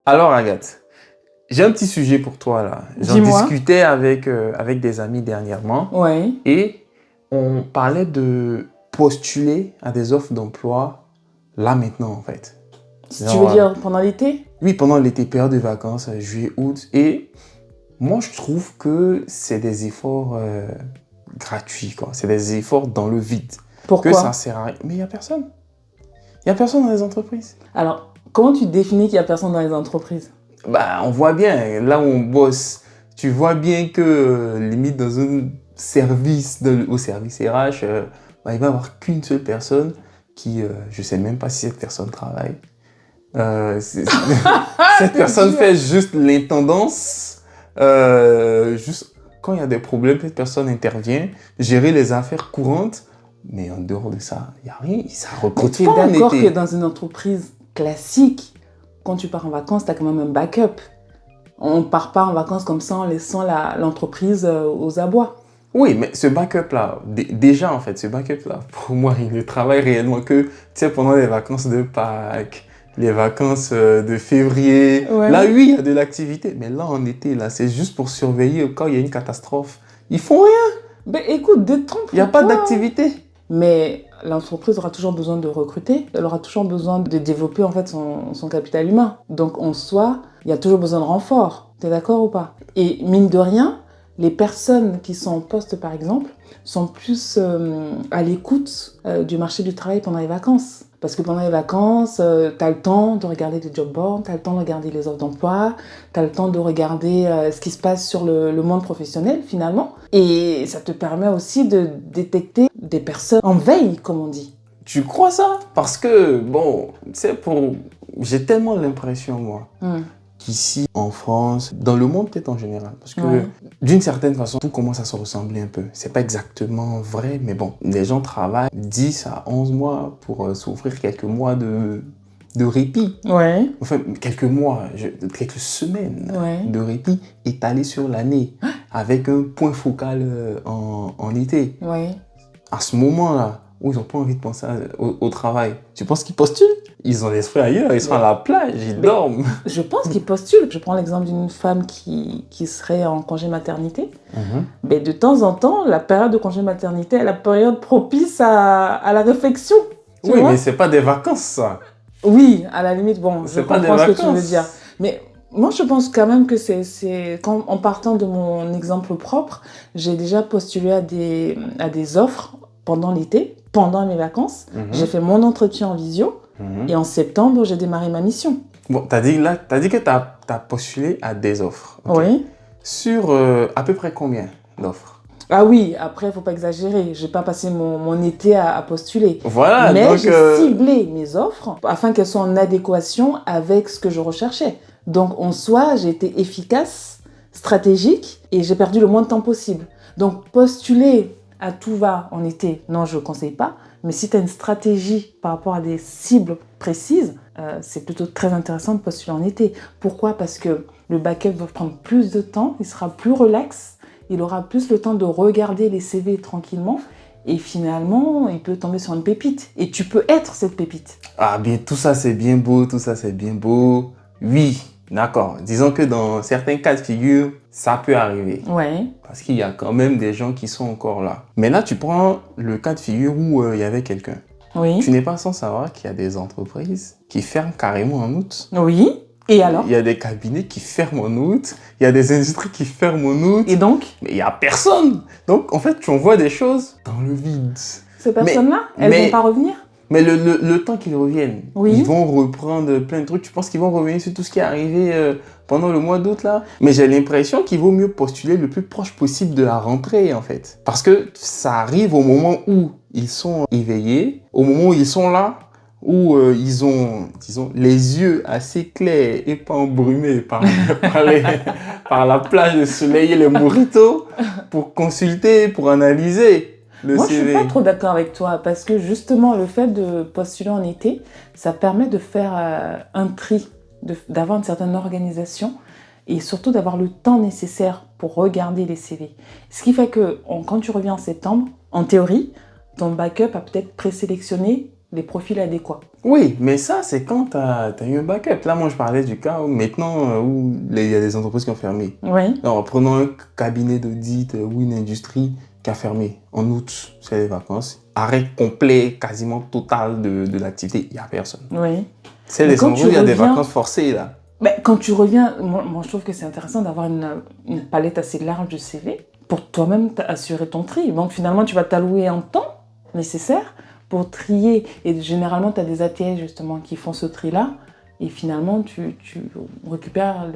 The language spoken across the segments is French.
Alors, Agathe, j'ai un petit sujet pour toi là. J'en Dis-moi. discutais avec des amis dernièrement Ouais. et on parlait de postuler à des offres d'emploi là maintenant en fait. Si tu veux dire pendant l'été? Oui, pendant l'été, période de vacances, juillet, août. Et moi, je trouve que c'est des efforts gratuits, quoi. C'est des efforts dans le vide. Pourquoi? Que ça sert à rien. Mais il n'y a personne. Il n'y a personne dans les entreprises. Alors, comment tu définis qu'il n'y a personne dans les entreprises? Bah, on voit bien, là où on bosse, tu vois bien que, limite, dans un service, au service RH, bah, il va y avoir qu'une seule personne qui, je sais même pas si cette personne travaille. Cette personne fait juste l'intendance, juste quand il y a des problèmes, cette personne intervient, gérer les affaires courantes, mais en dehors de ça, il n'y a rien, ça recrute Tu es pas en d'accord été. que dans une entreprise classique, quand tu pars en vacances, tu as quand même un backup. On ne part pas en vacances comme ça en laissant l'entreprise aux abois. Oui, mais ce backup-là, déjà en fait, ce backup-là, pour moi, il ne travaille réellement que, tu sais, pendant les vacances de Pâques, les vacances de février. Ouais. Là, oui, il y a de l'activité, mais là, en été, là, c'est juste pour surveiller quand il y a une catastrophe. Ils font rien, Ben écoute, détrompe-toi. il n'y a pas d'activité. Mais l'entreprise aura toujours besoin de recruter, elle aura toujours besoin de développer en fait son capital humain. Donc en soi, il y a toujours besoin de renfort. T'es d'accord ou pas? Et mine de rien, les personnes qui sont en poste par exemple sont plus à l'écoute du marché du travail pendant les vacances. Parce que pendant les vacances, tu as le temps de regarder les job boards, tu as le temps de regarder les offres d'emploi, tu as le temps de regarder ce qui se passe sur le monde professionnel finalement. Et ça te permet aussi de détecter des personnes en veille, comme on dit. Tu crois ça? Parce que, bon, tu sais, j'ai tellement l'impression, moi, qu'ici, en France, dans le monde peut-être en général, parce que Ouais. d'une certaine façon, tout commence à se ressembler un peu. C'est pas exactement vrai, mais bon, les gens travaillent 10 à 11 mois pour s'offrir quelques mois de répit. Ouais. Enfin, quelques mois, quelques semaines Ouais. de répit étalés sur l'année, avec un point focal en été. Ouais. À ce moment-là, où ils n'ont pas envie de penser au travail, tu penses qu'ils postulent? Ils ont l'esprit ailleurs, ils sont à la plage, ils dorment. Je pense qu'ils postulent. Je prends l'exemple d'une femme qui serait en congé maternité. Mais de temps en temps, la période de congé maternité est la période propice à la réflexion. Tu Oui, vois? mais c'est pas des vacances, ça. Oui, à la limite, bon, je C'est pas des comprends ce que tu vacances. veux dire. Mais moi, je pense quand même que en partant de mon exemple propre, j'ai déjà postulé à des offres pendant l'été, pendant mes vacances. J'ai fait mon entretien en visio et en septembre, j'ai démarré ma mission. Bon, t'as dit que t'as postulé à des offres. Ok. Oui. Sur à peu près combien d'offres? Ah oui, après, il ne faut pas exagérer. Je n'ai pas passé mon été à postuler. Voilà, Mais donc... j'ai ciblé mes offres afin qu'elles soient en adéquation avec ce que je recherchais. Donc, en soi, j'ai été efficace, stratégique et j'ai perdu le moins de temps possible. Donc, postuler à tout va en été, non, je ne conseille pas. Mais si tu as une stratégie par rapport à des cibles précises, c'est plutôt très intéressant de postuler en été. Pourquoi? Parce que le backup va prendre plus de temps, il sera plus relax. Il aura plus le temps de regarder les CV tranquillement et finalement, il peut tomber sur une pépite. Et tu peux être cette pépite. Ah bien, tout ça c'est bien beau, tout ça c'est bien beau. Oui, d'accord. Disons que dans certains cas de figure, ça peut arriver. Ouais. Parce qu'il y a quand même des gens qui sont encore là. Mais là, tu prends le cas de figure où il y avait quelqu'un. Oui. Tu n'es pas sans savoir qu'il y a des entreprises qui ferment carrément en août. Oui. Et alors? Il y a des cabinets qui ferment en août, il y a des industries qui ferment en août. Et donc? Mais il n'y a personne. Donc, en fait, tu envoies des choses dans le vide. Ces personnes-là, elles vont pas revenir? Mais le temps qu'ils reviennent, oui. Ils vont reprendre plein de trucs. Tu penses qu'ils vont revenir sur tout ce qui est arrivé pendant le mois d'août, là? Mais j'ai l'impression qu'il vaut mieux postuler le plus proche possible de la rentrée, en fait. Parce que ça arrive au moment où ils sont éveillés, au moment où ils sont là, où ils ont, disons, les yeux assez clairs et pas embrumés par la plage de soleil et les mojitos pour consulter, pour analyser le CV. Moi, je suis pas trop d'accord avec toi parce que justement, le fait de postuler en été, ça permet de faire un tri, d'avoir une certaine organisation et surtout d'avoir le temps nécessaire pour regarder les CV. Ce qui fait que quand tu reviens en septembre, en théorie, ton backup a peut-être présélectionné les profils adéquats. Oui, mais ça, c'est quand tu as eu un backup. Là, moi, je parlais du cas où maintenant, où il y a des entreprises qui ont fermé. Oui. Alors, prenons un cabinet d'audit ou une industrie qui a fermé en août, c'est les vacances. Arrêt complet, quasiment total de l'activité, il n'y a personne. Oui. C'est les endroits où il y a des vacances forcées, là. Ben, quand tu reviens, moi, je trouve que c'est intéressant d'avoir une palette assez large de CV pour toi-même assurer ton tri. Donc finalement, tu vas t'allouer un temps nécessaire pour trier. Et généralement, tu as des ATS justement qui font ce tri-là. Et finalement, tu récupères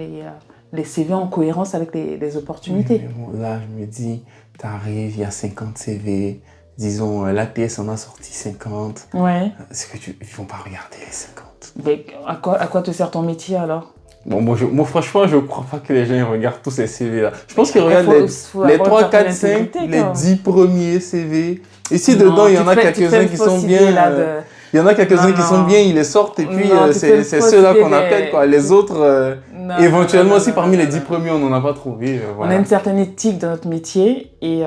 les CV en cohérence avec les opportunités. Oui, mais bon, là, je me dis, tu arrives, il y a 50 CV. Disons, l'ATS en a sorti 50. Ouais. Est-ce que ils vont pas regarder les 50? Mais à quoi te sert ton métier alors? Bon, moi, franchement, je crois pas que les gens ils regardent tous ces CV-là. Je pense qu'ils regardent les 3, 4, 5, les 10 premiers CV. Et si dedans, il y en a quelques-uns qui sont bien... Il y en a quelques-uns qui sont bien, ils les sortent. Et puis, c'est ceux-là qu'on appelle, quoi. Les autres, éventuellement, si parmi les 10 premiers, on n'en a pas trouvé. Voilà. On a une certaine éthique dans notre métier. Et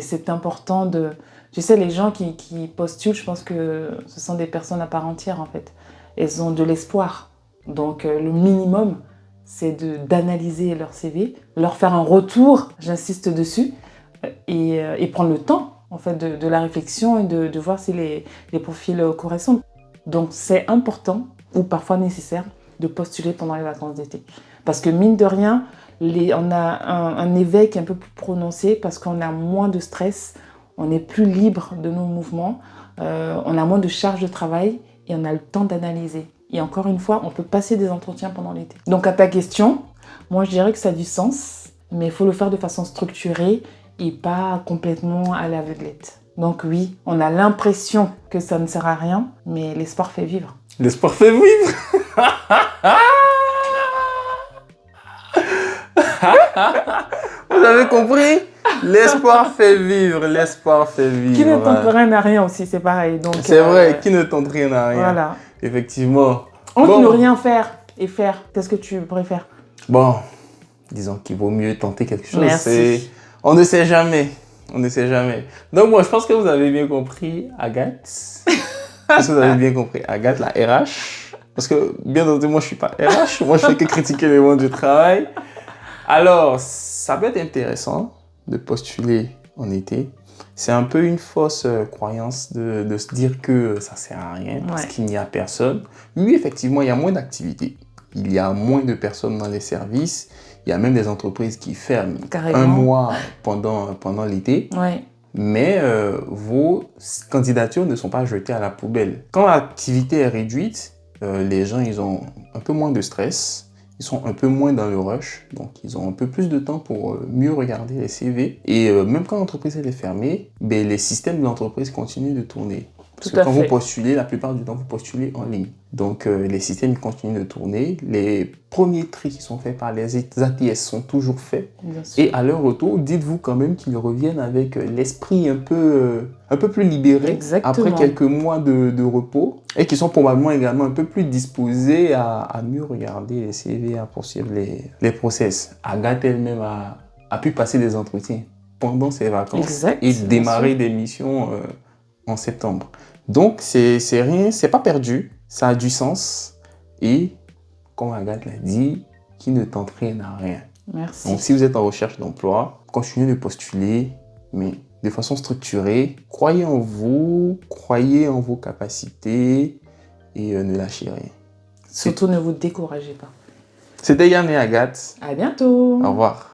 c'est important de... Tu sais, les gens qui postulent, je pense que ce sont des personnes à part entière, en fait. Elles ont de l'espoir. Donc, le minimum, c'est d'analyser leur CV, leur faire un retour, j'insiste dessus, et prendre le temps, en fait, de la réflexion et de voir si les profils correspondent. Donc, c'est important, ou parfois nécessaire, de postuler pendant les vacances d'été. Parce que, mine de rien, on a un éveil qui est un peu plus prononcé parce qu'on a moins de stress, on est plus libre de nos mouvements, on a moins de charge de travail et on a le temps d'analyser. Et encore une fois, on peut passer des entretiens pendant l'été. Donc à ta question, moi je dirais que ça a du sens, mais il faut le faire de façon structurée et pas complètement à l'aveuglette. Donc oui, on a l'impression que ça ne sert à rien, mais l'espoir fait vivre. L'espoir fait vivre. Vous avez compris? L'espoir fait vivre, l'espoir fait vivre. Qui ne tente rien n'a rien aussi, c'est pareil. C'est vrai, qui ne tente rien n'a rien. Voilà. Effectivement. Entre ne rien faire et faire, qu'est-ce que tu préfères? Bon, disons qu'il vaut mieux tenter quelque chose. Merci. On ne sait jamais. On ne sait jamais. Donc moi, je pense que vous avez bien compris Agathe. Est-ce que vous avez bien compris Agathe, la RH? Parce que, bien entendu, moi, je ne suis pas RH. Moi, je fais que critiquer le monde du travail. Alors, ça peut être intéressant de postuler en été. C'est un peu une fausse croyance de se dire que ça ne sert à rien parce qu'il n'y a personne. Oui, effectivement, il y a moins d'activités. Il y a moins de personnes dans les services. Il y a même des entreprises qui ferment un mois pendant l'été. Ouais. Mais vos candidatures ne sont pas jetées à la poubelle. Quand l'activité est réduite, les gens ils ont un peu moins de stress. Ils sont un peu moins dans le rush, donc ils ont un peu plus de temps pour mieux regarder les CV. Et même quand l'entreprise est fermée, ben, les systèmes de l'entreprise continuent de tourner. Parce que quand vous postulez, la plupart du temps, vous postulez en ligne. Donc, les systèmes continuent de tourner. Les premiers tris qui sont faits par les ATS sont toujours faits. Et à leur retour, dites-vous quand même qu'ils reviennent avec l'esprit un peu plus libéré. Exactement. Après quelques mois de repos. Et qui sont probablement également un peu plus disposés à mieux regarder les CV, à poursuivre les process. Agathe elle-même a pu passer des entretiens pendant ses vacances et démarrer des missions en septembre. Donc, c'est rien, c'est pas perdu, ça a du sens. Et, comme Agathe l'a dit, qui ne tente rien n'a rien. Merci. Donc, si vous êtes en recherche d'emploi, continuez de postuler, mais de façon structurée. Croyez en vous, croyez en vos capacités et ne lâchez rien. Surtout, ne vous découragez pas. C'était Yann et Agathe. À bientôt. Au revoir.